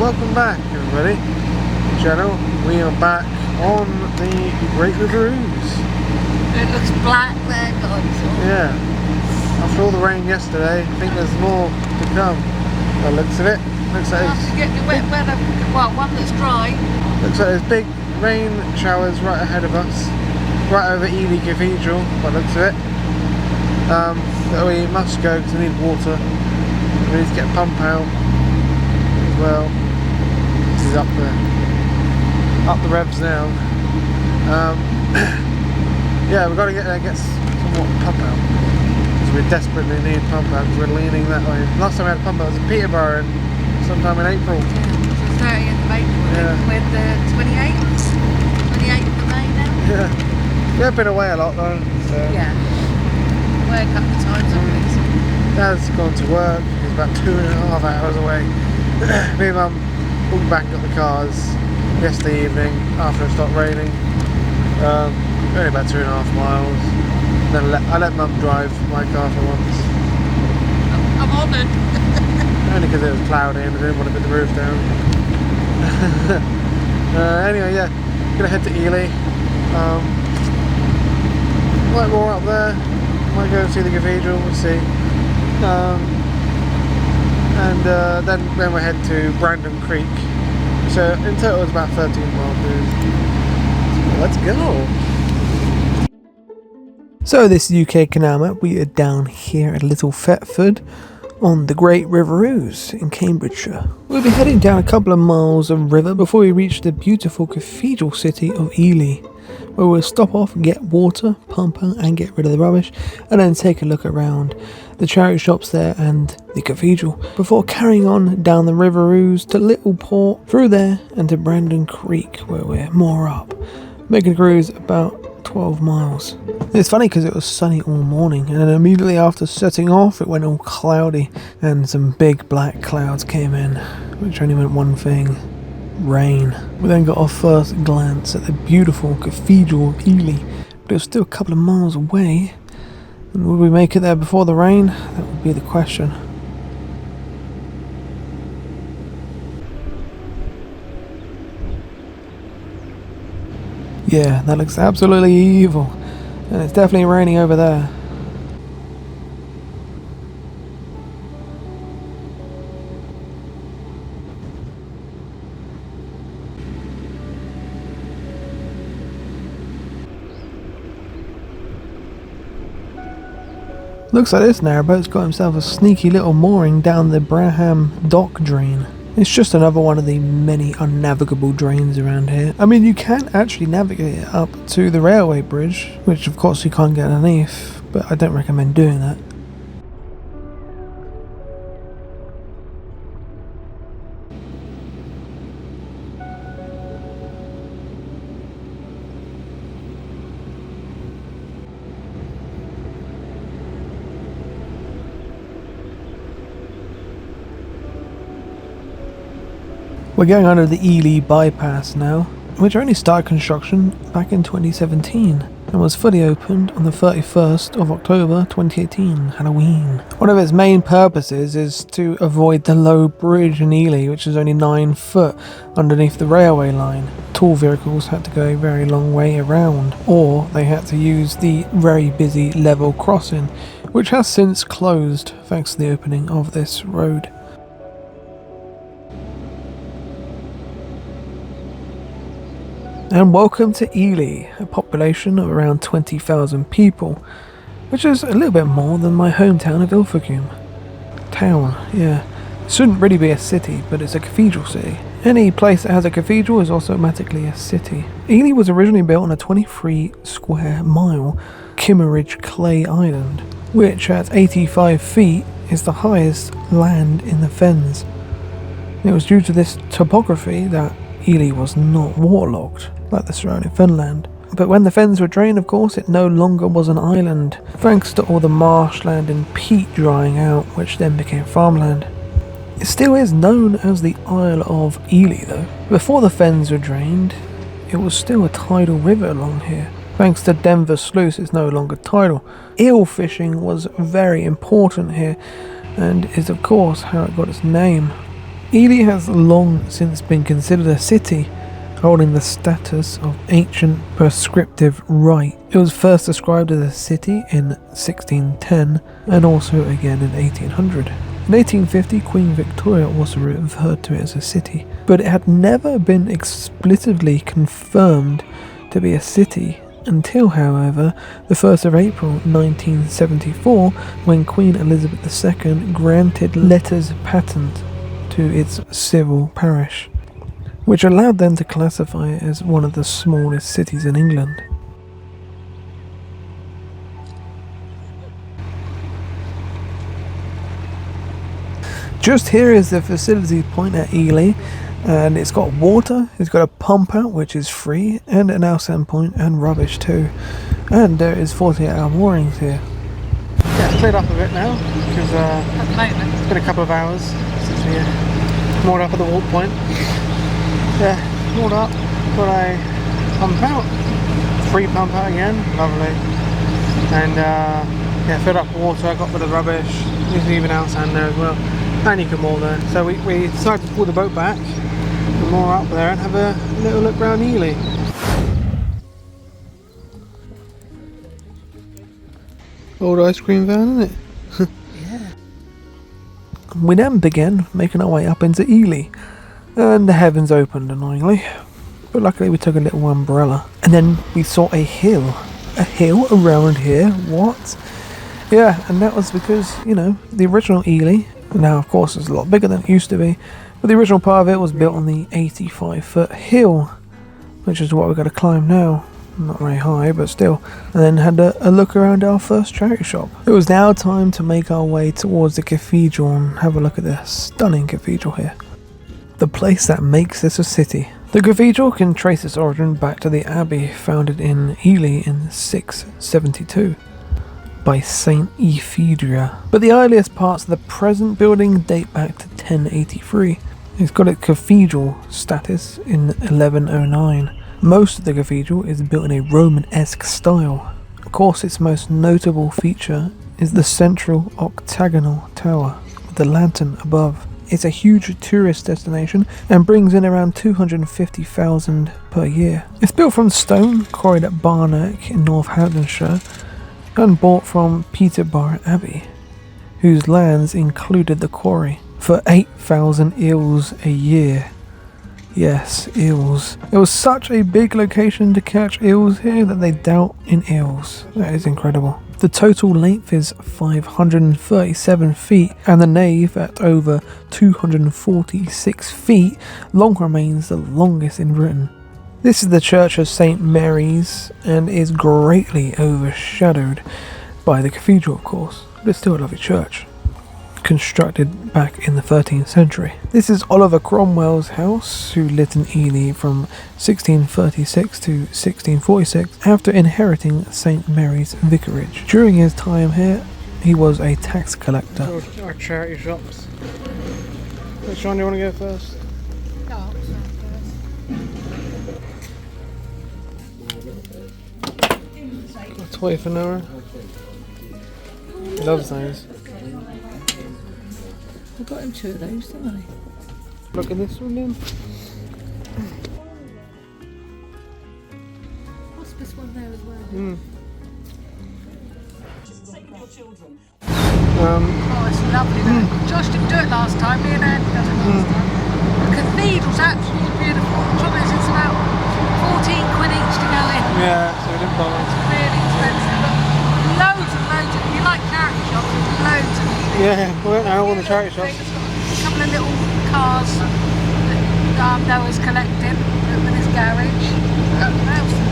Welcome back, everybody. Channel. We are back on the Great River Ouse. It looks black there, guys. Yeah. After all the rain yesterday, I think there's more to come. By the looks of it. Looks like you get your wet weather, well, one that's dry. Looks like there's big rain showers right ahead of us, right over Ely Cathedral. By the looks of it. But we must go because we need water. We need to get a pump out as well. This is up the revs now. Yeah, we've got to get there and get some more pump out. Because we desperately need pump out because we're leaning that way. Last time we had a pump out was in Peterborough sometime in April. Yeah, so 30th of April. Yeah. We're the 28th of May now. Yeah. We have been away a lot though. So. Yeah. Away a couple of times already. Dad's gone to work. He's about 2.5 hours away. Me and Mum walked back and got the cars yesterday evening after it stopped raining. Only about 2.5 miles. Then I let Mum drive my car for once. I'm honoured. Only because it was cloudy and I didn't want to put the roof down. Anyway, yeah, gonna head to Ely. Might more up there. Might go and see the cathedral. We'll see. And then we'll head to Brandon Creek. So in total it's about 13 miles. So let's go. So this UK canal map, we are down here at Little Thetford on the Great River Ouse in Cambridgeshire. We'll be heading down a couple of miles of river before we reach the beautiful cathedral city of Ely, where we'll stop off, get water, pump out and get rid of the rubbish, and then take a look around the charity shops there and the cathedral, before carrying on down the River Ouse to Littleport, through there and to Brandon Creek, where we're more up, making a cruise about 12 miles. It's funny because it was sunny all morning, and then immediately after setting off it went all cloudy and some big black clouds came in, which only meant one thing: rain. We then got our first glance at the beautiful cathedral of Ely, but it was still a couple of miles away, and would we make it there before the rain? That would be the question. Yeah, that looks absolutely evil, and it's definitely raining over there. Looks like this narrowboat's got himself a sneaky little mooring down the Braham dock drain. It's just another one of the many unnavigable drains around here. I mean, you can actually navigate it up to the railway bridge, which of course you can't get underneath, but I don't recommend doing that. We're going under the Ely bypass now, which only started construction back in 2017 and was fully opened on the 31st of October 2018, Halloween. One of its main purposes is to avoid the low bridge in Ely, which is only 9 foot underneath the railway line. Tall vehicles had to go a very long way around, or they had to use the very busy level crossing, which has since closed thanks to the opening of this road. And welcome to Ely, a population of around 20,000 people, which is a little bit more than my hometown of Ilfracombe. Town, yeah. It shouldn't really be a city, but it's a cathedral city. Any place that has a cathedral is also automatically a city. Ely was originally built on a 23 square mile Kimmeridge clay island, which at 85 feet is the highest land in the fens. It was due to this topography that Ely was not waterlogged like the surrounding fenland. But when the fens were drained, of course, it no longer was an island, thanks to all the marshland and peat drying out, which then became farmland. It still is known as the Isle of Ely though. Before the fens were drained, it was still a tidal river along here. Thanks to Denver Sluice, it's no longer tidal. Eel fishing was very important here, and is of course how it got its name. Ely has long since been considered a city, holding the status of ancient prescriptive right. It was first described as a city in 1610 and also again in 1800. In 1850, Queen Victoria also referred to it as a city, but it had never been explicitly confirmed to be a city until, however, the 1st of April 1974, when Queen Elizabeth II granted letters patent to its civil parish, which allowed them to classify it as one of the smallest cities in England. Just here is the facilities point at Ely, and it's got water, it's got a pump out which is free, and an outside point and rubbish too. And there is 48-hour moorings here. Yeah, it's cleared up a bit now, because At the moment. it's been a couple of hours since we moored up at the walk point. Yeah, moored up, got a pump out, free pump out again, lovely. And yeah, filled up water, got rid of the rubbish, there's even outside there as well. And you can moor there. So we decided to pull the boat back and moor up there and have a little look around Ely. Old ice cream van, isn't it? Yeah. We then began making our way up into Ely, and the heavens opened annoyingly. But luckily we took a little umbrella. And then we saw a hill. A hill around here? What? Yeah, and that was because, you know, the original Ely, now of course it's a lot bigger than it used to be, but the original part of it was built on the 85-foot hill, which is what we've got to climb now. Not very high, but still. And then had a look around our first charity shop. It was now time to make our way towards the cathedral and have a look at the stunning cathedral here. The place that makes this a city. The cathedral can trace its origin back to the abbey founded in Ely in 672 by Saint Ephedria. But the earliest parts of the present building date back to 1083. It's got its cathedral status in 1109. Most of the cathedral is built in a Romanesque style. Of course, its most notable feature is the central octagonal tower with the lantern above. It's a huge tourist destination and brings in around 250,000 per year. It's built from stone quarried at Barneck in Northamptonshire and bought from Peterborough Abbey, whose lands included the quarry, for 8,000 eels a year. Yes, eels. It was such a big location to catch eels here that they dealt in eels. That is incredible. The total length is 537 feet, and the nave at over 246 feet long remains the longest in Britain. This is the Church of St. Mary's and is greatly overshadowed by the cathedral, of course, but it's still a lovely church, constructed back in the 13th century. This is Oliver Cromwell's house, who lived in Ely from 1636 to 1646 after inheriting St. Mary's Vicarage. During his time here, he was a tax collector. Our charity shops. Which one do you want to go first? A toy for Noah. He loves those. I got him 2 of those, didn't I? Look at this one then. Hospice one there as well. Oh, it's lovely though. Josh didn't do it last time, me and Andy did it last time. The cathedral's absolutely beautiful. The trouble is it's about 14 quid each to go in. Yeah, so we didn't bother. It's really expensive. But loads and loads of, if you like charity shops, there's loads of them. Yeah, we went now all the charity shops. A couple of little cars that Noah's collecting with his garage.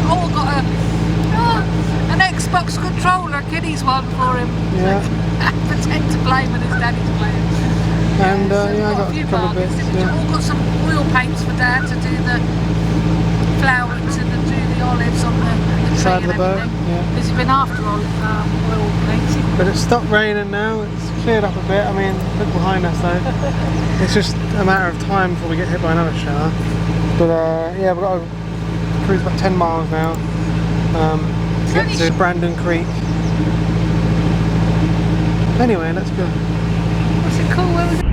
All got an Xbox controller, kiddies one for him. Yeah. Pretend to play with his daddy's playing. And So yeah, I got a few a couple of bargains. bits. We've Yeah. all got some oil paints for Dad to do the flowers and to do the olives on the tree Side of and the boat, everything. yeah. Because he's been after oil painting. But it's stopped raining now, it's cleared up a bit. I mean, look behind us though. It's just a matter of time before we get hit by another shower. But yeah, we've got to cruise about 10 miles now to get to Brandon Creek. Anyway, let's go. What's it called? Where was it?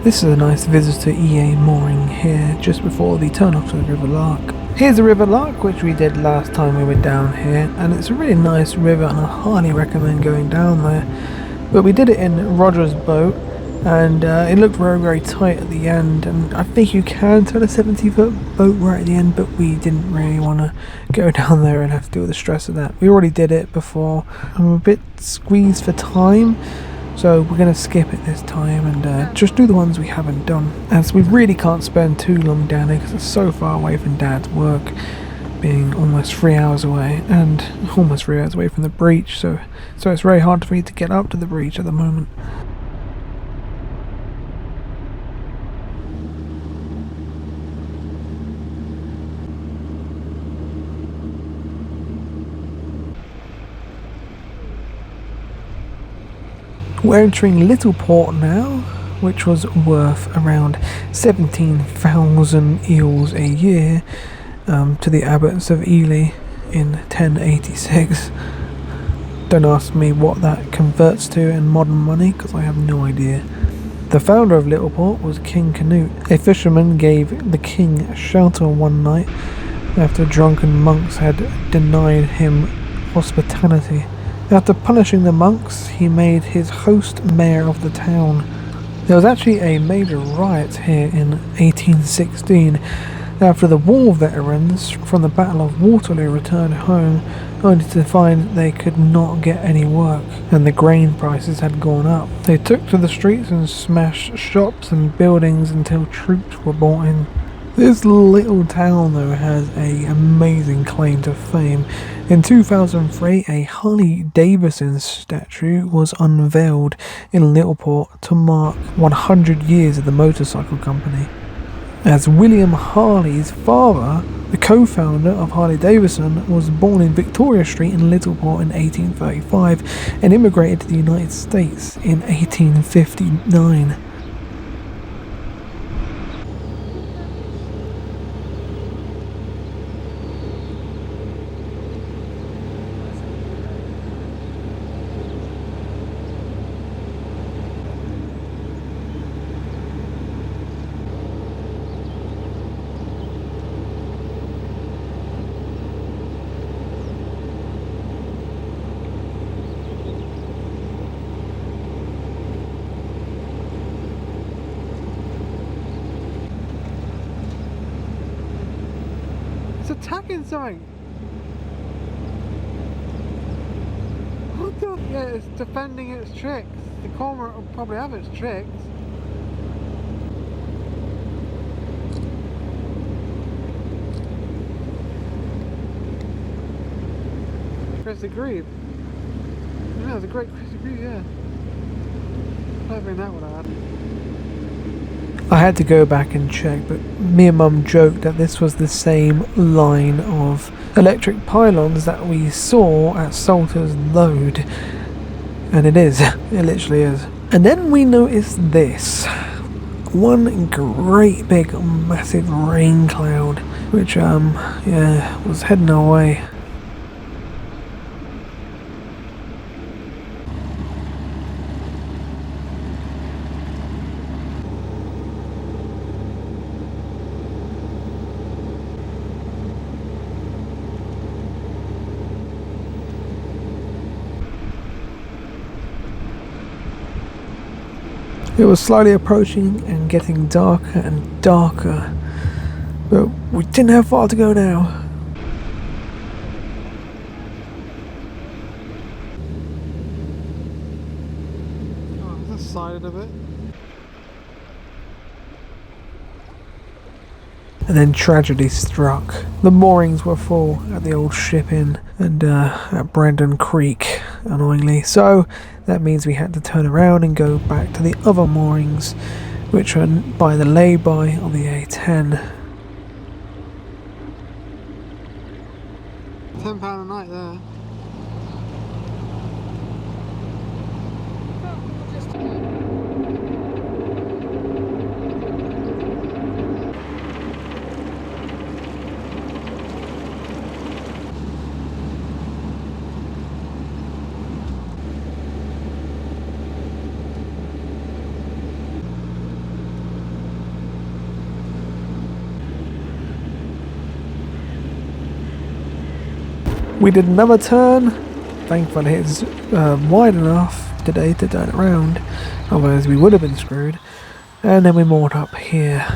This is a nice visitor EA mooring here, just before the turn off to the River Lark. Here's the River Lark, which we did last time we were down here, and it's a really nice river and I highly recommend going down there. But we did it in Roger's boat, and it looked very, very tight at the end, and I think you can turn a 70-foot boat right at the end, but we didn't really want to go down there and have to deal with the stress of that. We already did it before. I'm a bit squeezed for time, so we're going to skip it this time and just do the ones we haven't done, as we really can't spend too long down there because it's so far away from Dad's work, being almost 3 hours away, and almost 3 hours away from the breach, so it's very hard for me to get up to the breach at the moment. We're entering Littleport now, which was worth around 17,000 eels a year to the abbots of Ely in 1086. Don't ask me what that converts to in modern money, because I have no idea. The founder of Littleport was King Canute. A fisherman gave the king shelter one night after drunken monks had denied him hospitality. After punishing the monks, he made his host mayor of the town. There was actually a major riot here in 1816 after the war veterans from the Battle of Waterloo returned home, only to find they could not get any work and the grain prices had gone up. They took to the streets and smashed shops and buildings until troops were brought in. This little town though has an amazing claim to fame. In 2003, a Harley Davidson statue was unveiled in Littleport to mark 100 years of the motorcycle company. As William Harley's father, the co-founder of Harley Davidson, was born in Victoria Street in Littleport in 1835 and immigrated to the United States in 1859. It's attacking something! What the? Yeah, it's defending its tricks. The cormorant will probably have its tricks. Crested Grebe. Yeah, it's a great Crested Grebe, yeah. I don't think that would have had. I had to go back and check, but me and Mum joked that this was the same line of electric pylons that we saw at Salter's Lode. And it is. It literally is. And then we noticed this. One great big massive rain cloud, which was heading our way. It was slowly approaching and getting darker and darker, but we didn't have far to go now. Oh, this side of it. And then tragedy struck. The moorings were full at the old ship inn and at Brandon Creek, annoyingly. So that means we had to turn around and go back to the other moorings, which are by the lay-by on the A10. £10 a night there. We did another turn. Thankfully it's wide enough today to turn around, otherwise we would have been screwed. And then we moored up here.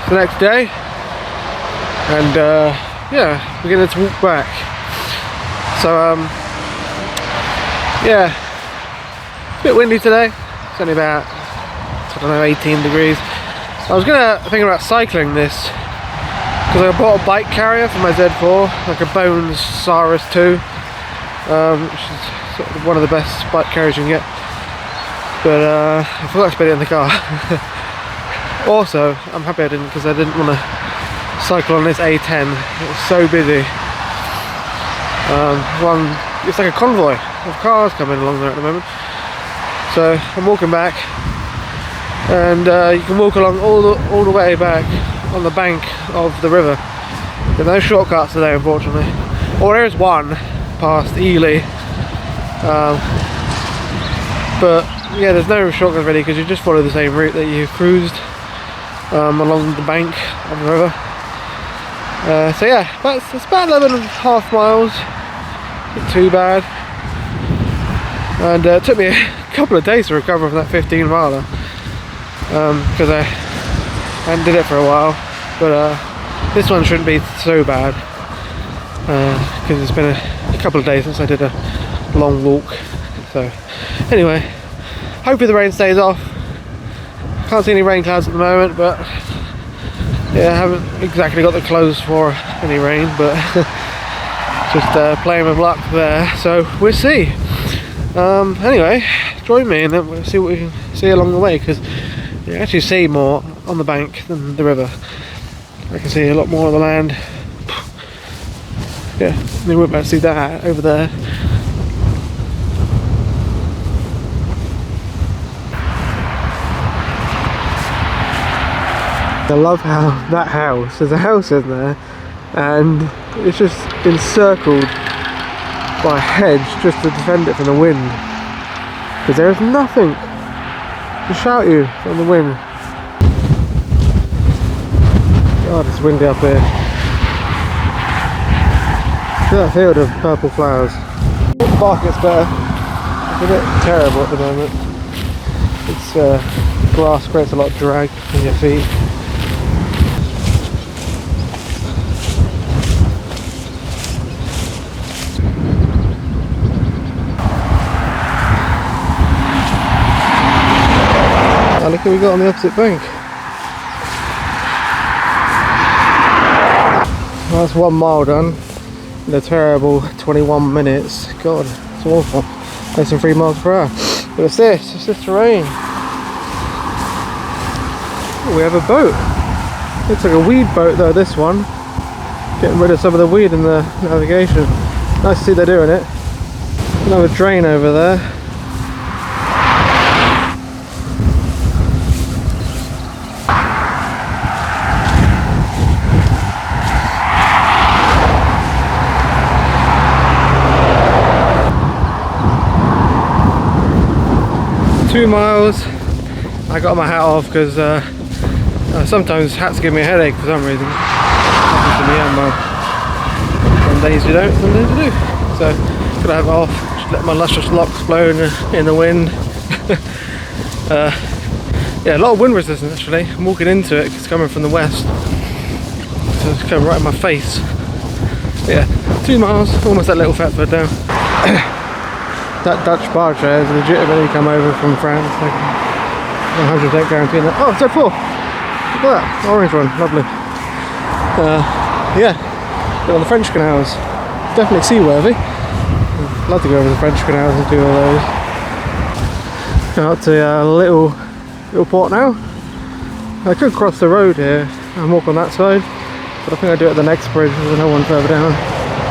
The next day, and yeah, we're going to walk back. So yeah, it's a bit windy today. It's only about, I don't know, 18 degrees. I was thinking about cycling this because I bought a bike carrier for my Z4, like a Bones Saris 2, which is sort of one of the best bike carriers you can get. But I forgot to put it in the car. Also, I'm happy I didn't, because I didn't want to cycle on this A10. It's so busy. It's like a convoy of cars coming along there at the moment. So I'm walking back, and you can walk along all the way back on the bank of the river. There's no shortcuts today, unfortunately. Or there is one past Ely, but yeah, there's no shortcuts really, because you just follow the same route that you cruised along the bank of the river. So yeah, it's about 11.5 miles, not too bad. And it took me a couple of days to recover from that 15 miler, because I hadn't did it for a while. But this one shouldn't be so bad, because it's been a couple of days since I did a long walk. So anyway, hopefully the rain stays off. Can't see any rain clouds at the moment, but yeah, I haven't exactly got the clothes for any rain, but just playing with luck there, so we'll see. Anyway, join me and then we'll see what we can see along the way, because you actually see more on the bank than the river. I can see a lot more of the land. Yeah, you won't be able to see that over there. I love how that house, there's a house in there, and it's just encircled by a hedge just to defend it from the wind, because there is nothing to shout you from the wind. God, it's windy up here. See that field of purple flowers. The bark gets better. It's a bit terrible at the moment. It's grass creates a lot of drag in your feet. Oh, look what we got on the opposite bank. Well, that's 1 mile done in a terrible 21 minutes. God, it's awful. Less than 3 miles per hour. But it's this terrain. Oh, we have a boat. Looks like a weed boat though, this one. Getting rid of some of the weed in the navigation. Nice to see they're doing it. Another drain over there. Two miles. I got my hat off because sometimes hats give me a headache for some reason. Happens to me, some days you don't, some days you do. So gotta have it off. Just let my luscious locks blow in the wind. Yeah, a lot of wind resistance actually. I'm walking into it. It's coming from the west, so it's coming right in my face. But yeah, 2 miles, almost at Little Thetford now. That Dutch barge there has legitimately come over from France, like 100% guaranteeing that. Oh, Z4! Look at that, orange one, lovely. Yeah, on the French canals, definitely seaworthy. I'd love to go over the French canals and do all those. Out to Littleport now. I could cross the road here and walk on that side, but I think I'll do it at the next bridge. There's another one further down.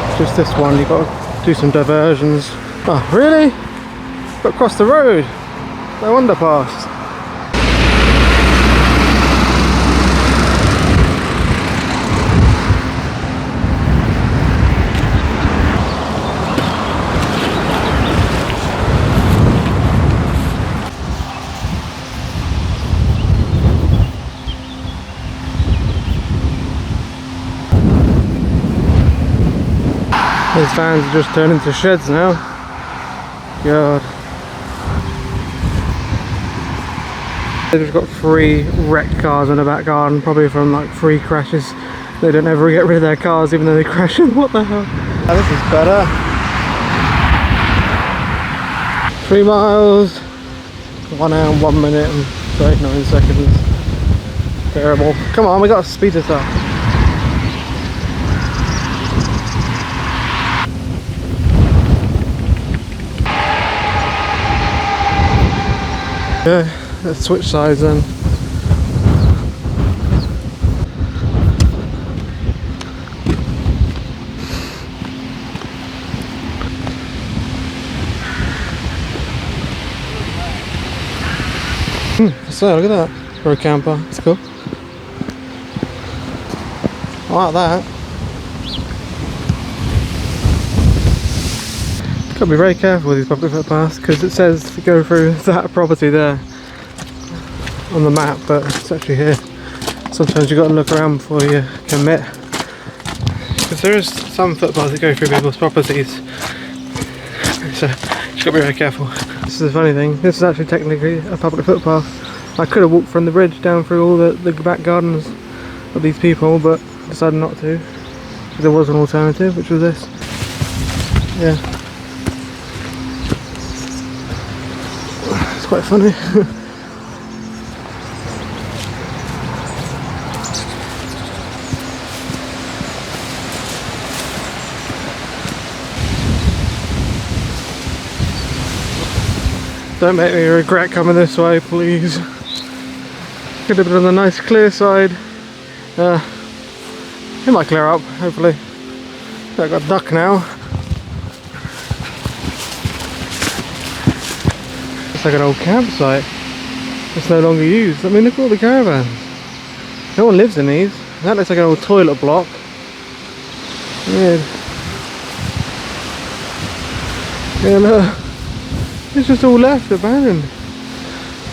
It's just this one, you've got to do some diversions. Oh, really? Got across the road. No underpass. Those vans are just turned into sheds now. God. They've got 3 wrecked cars in the back garden, probably from like 3 crashes. They don't ever get rid of their cars even though they crash them. What the hell? Oh, this is better. 3 miles, 1 hour, 1 minute and 39 seconds. Terrible. Come on, we got to speed this up. Yeah, let's switch sides then. So look at that for a camper. It's cool. I like that. Got to be very careful with these public footpaths because it says to go through that property there on the map, but it's actually here. Sometimes you've got to look around before you commit, because there is some footpaths that go through people's properties, so you've got to be very careful. This is the funny thing, this is actually technically a public footpath. I could have walked from the bridge down through all the back gardens of these people, but decided not to, because there was an alternative, which was this. Yeah. It's quite funny. Don't make me regret coming this way, please. Could have been on the nice clear side. It might clear up, hopefully. I've got duck now. It's like an old campsite. It's no longer used. I mean, look at all the caravans. No one lives in these. That looks like an old toilet block. Weird. Yeah, look. It's just all left, abandoned.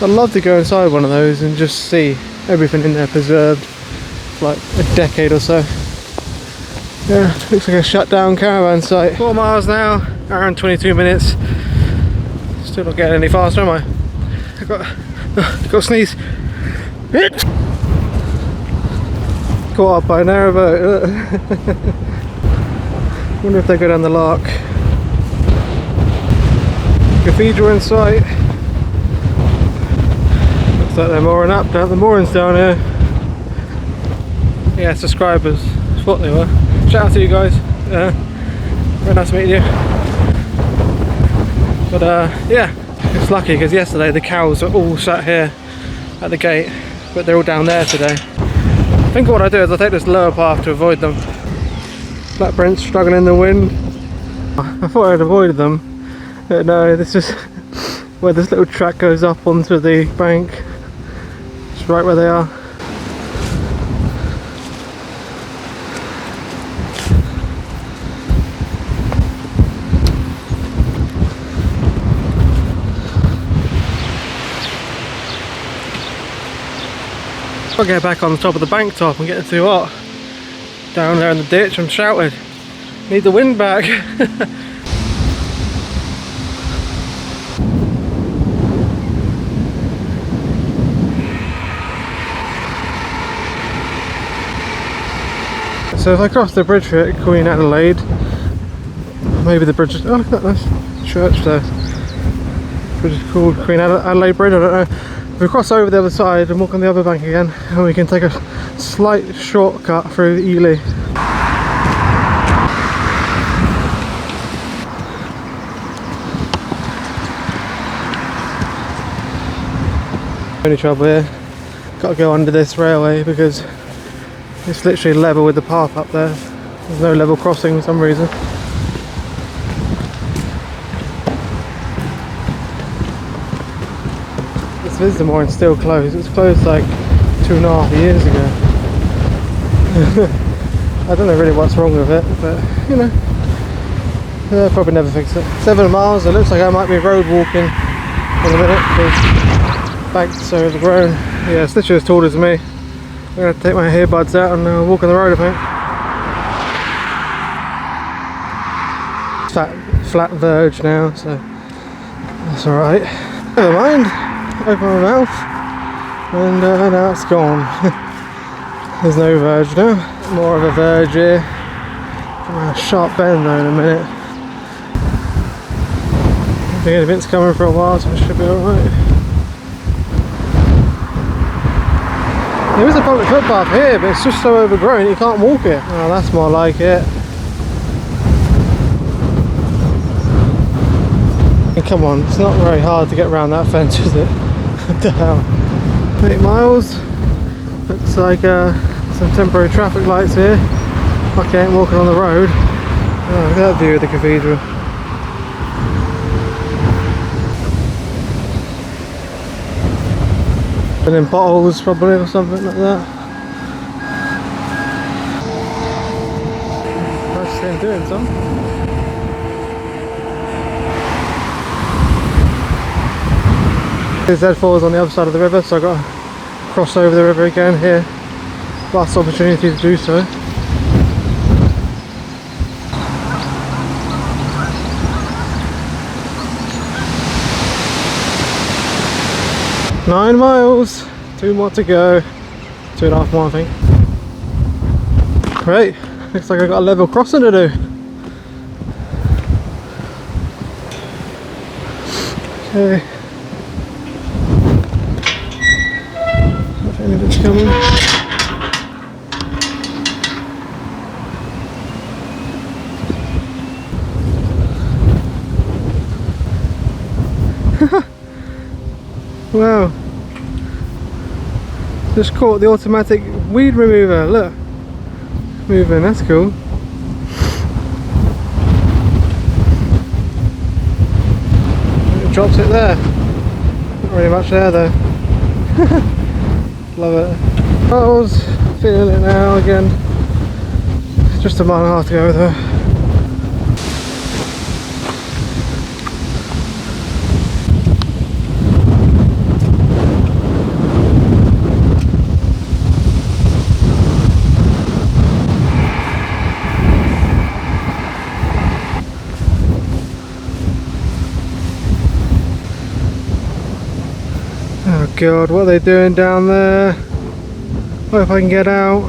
I'd love to go inside one of those and just see everything in there preserved for like a decade or so. Yeah, looks like a shut down caravan site. 4 miles now, around 22 minutes. Still not getting any faster, am I? I've got a sneeze. Caught up by a narrowboat. Wonder if they go down the Lark. Cathedral in sight. Looks like they're mooring up down the moorings down here. Yeah, subscribers. That's what they were. Shout out to you guys. Very nice meeting you. But yeah, it's lucky because yesterday the cows are all sat here at the gate, but they're all down there today. I think what I do is I take this lower path to avoid them. Black Brent's struggling in the wind. I thought I'd avoided them. But no, this is where this little track goes up onto the bank. It's right where they are. I'll get back on the top of the bank top and getting too hot. Down there in the ditch, I'm shouting. Need the wind back. So if I cross the bridge here at Queen Adelaide, maybe the bridge is, oh look at that nice church there. The bridge is called Queen Adelaide Bridge, I don't know. If we cross over the other side and walk on the other bank again, and we can take a slight shortcut through Ely. Only trouble here, got to go under this railway because it's literally level with the path up there. There's no level crossing for some reason. This visitor mooring is still closed. It was closed like 2.5 years ago. I don't know really what's wrong with it, but you know, they'll probably never fix it. 7 miles, it looks like I might be road walking in a minute because banks are overgrown. Yeah, it's literally as tall as me. I'm going to take my earbuds out and walk on the road, I think. flat verge now, so that's alright. Never mind, open my mouth, and now it's gone. There's no verge now, more of a verge here. A sharp bend though in a minute. I think the bit's coming for a while, so it should be alright. There is a public footpath here, but it's just so overgrown you can't walk it. Oh, that's more like it. And come on, it's not very hard to get around that fence, is it? What the hell? 8 miles. Looks like some temporary traffic lights here. Lucky I ain't walking on the road. Oh, look at that view of the cathedral. And then potholes probably or something like that. Nice to see him doing some. Little Thetford is on the other side of the river, so I've got to cross over the river again here. Last opportunity to do so. Nine miles, 2 more to go, 2.5 more I think. Great, looks like I've got a level crossing to do. Okay. If anything's coming. Wow. Just caught the automatic weed remover, look. Moving, that's cool. It drops it there. Not really much there though. Love it. I was feeling it now again. Just a mile and a half to go though. Oh god, what are they doing down there? What if I can get out?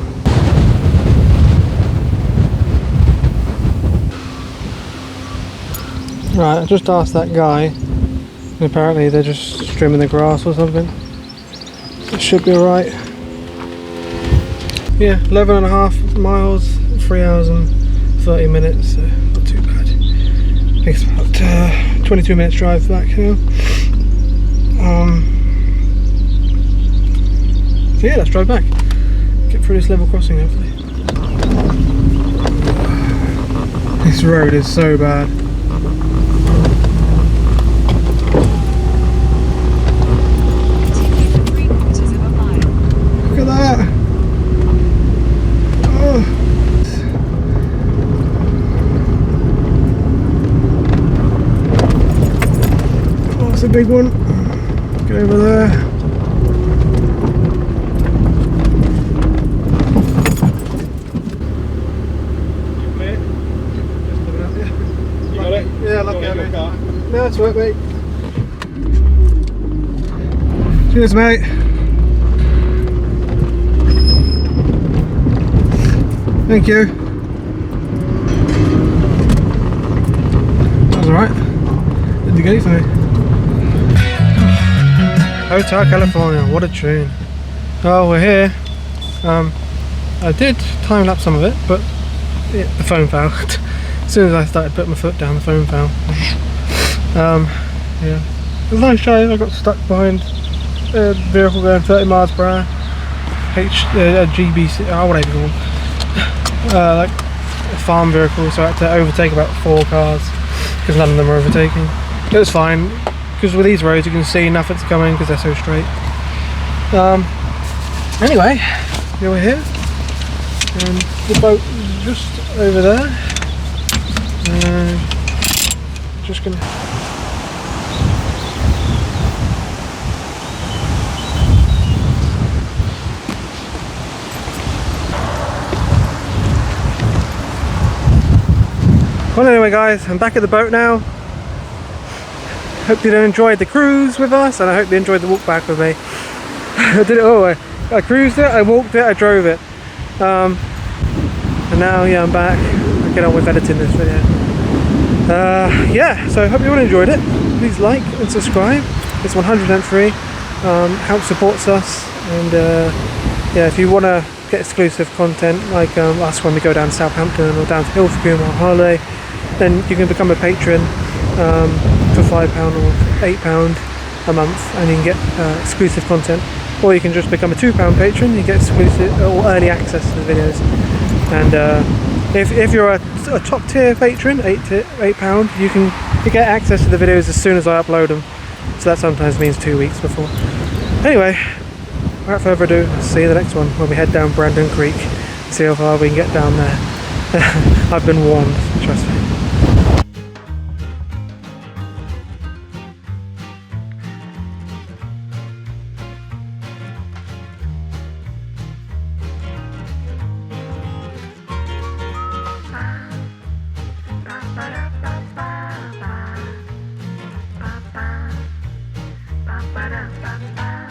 Right, I just asked that guy, and apparently they're just trimming the grass or something. It should be alright. Yeah, 11.5 miles, 3 hours and 30 minutes, so not too bad. Takes about 22 minutes drive back now. So yeah, let's drive back. Get through this level crossing hopefully. This road is so bad. Look at that! Oh. Oh, that's a big one. Get over there. Yeah, lucky I mate. No, that's right, mate. Cheers, mate. Thank you. That was alright. Did the gate for me. Hotel California, what a tune. Oh, we're here. I did time lapse some of it, but the phone fell. As soon as I started putting my foot down, the phone fell. Yeah, it was a nice drive. I got stuck behind a vehicle going 30 miles per hour. GBC, whatever you call them. Like a farm vehicle, so I had to overtake about 4 cars because none of them were overtaking. It was fine because with these roads you can see nothing's coming because they're so straight. Anyway, we're here, and the boat is just over there. Just gonna Well, anyway, guys, I'm back at the boat now. Hope you enjoyed the cruise with us, and I hope you enjoyed the walk back with me. I did it all. I cruised it, I walked it, I drove it. And now, yeah, I'm back. I'll get on with editing this video. Yeah, so I hope you all enjoyed it. Please like and subscribe. It's 100% free. Help supports us, and yeah, if you want to get exclusive content like us when we go down to Southampton or down to Ilfracombe or Harley, then you can become a patron for £5 or £8 a month, and you can get exclusive content. Or you can just become a £2 patron. You get exclusive or early access to the videos. And if you're a top tier patron, £8, you get access to the videos as soon as I upload them. So that sometimes means 2 weeks before. Anyway, without further ado, I'll see you in the next one when we head down Brandon Creek. See how far we can get down there. I've been warned, trust me. Ba-da-ba-ba